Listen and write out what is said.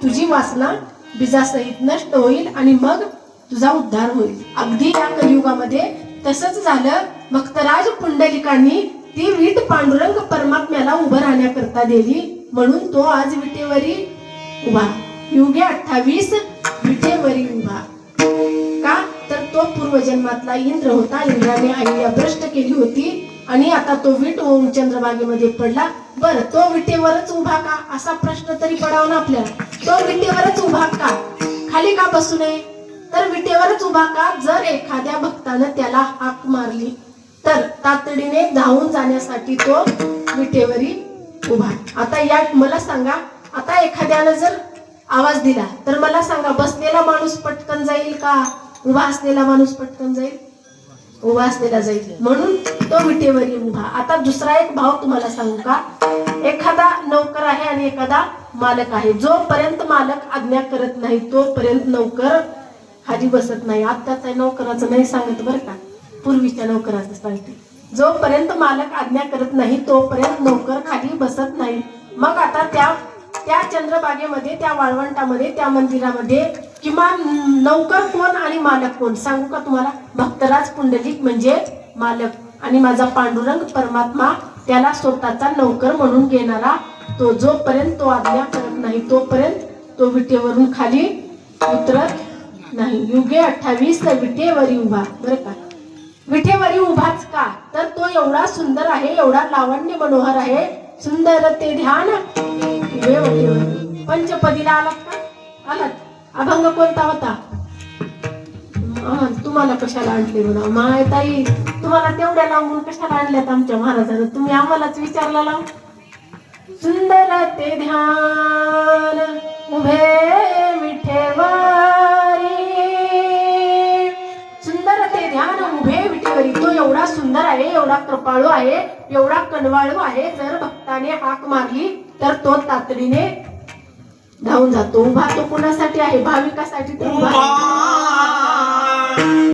तुझी वासना बीजासहित नष्ट होईल आणि मग तुझा उद्धार होईल. अगदी या कलियुगामध्ये तसंच झालं. भक्तराज पुंडलिकांनी ती वीट पांडुरंग परमात्म्याला उभं राहण्याकरता दिली, म्हणून तो आज विटेवरी उभा. युगे 28 विटेवरी उभा. का तर तो पूर्वजन्मातला इंद्र होता. इंद्राने आईला भ्रष्ट केली होती आणि आता तो वीट होऊन चंद्रभागेमध्ये पडला. बरं, तो विटेवरच उभा का असा प्रश्न तरी पडावा ना आपल्याला. तो विटेवरच उभा का, खाली का बसू नये? तर विटेवरच उभा का? जर एखाद्या भक्तानं त्याला हाक मारली तर तातडीने धावून जाण्यासाठी तो विटेवरी उभा. आता या मला सांगा, आता एखाद्यानं जर आवाज दिला तर मला सांगा, बसलेला माणूस पटकन जाईल का उभा असलेला माणूस पटकन जाईल? उभा असलेला जाईल. म्हणून तो विटेवरी उभा. आता दुसरा एक भाव तुम्हाला सांगू का? एखादा नौकर आहे आणि एखादा मालक आहे. जोपर्यंत मालक आज्ञा करत नाही तोपर्यंत नौकर खाली बसत नाही. आत्ताच्या नौकराचं नाही सांगत बरं का, पूर्वीच्या नौकराचं सांगते. जोपर्यंत मालक आज्ञा करत नाही तोपर्यंत नौकर खाली बसत नाही. मग आता त्या चंद्रभागेमध्ये, त्या वाळवंटामध्ये, त्या मंदिरामध्ये किमान नौकर कोण आणि मालक कोण सांगू का तुम्हाला? भक्तराज पुंडलिक म्हणजे मालक आणि माझा पांडुरंग परमात्मा त्याला स्वतःचा नौकर म्हणून घेणारा तो. जोपर्यंत तो आज्ञा करत नाही तोपर्यंत तो विटेवरून खाली उतरत नाही. युगे 28 विटेवरी उभा. बरं का, विटेवरी उभाच का? तर तो एवढा सुंदर आहे, एवढा लावण्य मनोहर आहे. सुंदर ते ध्यान उभे विटेवरी. पंचपदीला आलात का? आलात? अभंग कोणता होता? तुम्हाला कशाला आणले म्हणा माय ताई, तुम्हाला तेवढ्या लावून कशाला आणल्यात आमच्या महाराजांना? तुम्ही आम्हालाच विचारला लावून. सुंदर ते ध्यान उभे विठेवरी, सुंदर ते ध्यान उभे विठेवरी. तो एवढा सुंदर आहे, एवढा कृपाळू आहे, एवढा कनवाळू आहे. जर भक्ताने हाक मारली तर तो तातडीने धावून जातो. उभा तो कुणासाठी आहे? भाविकासाठी. तो उभा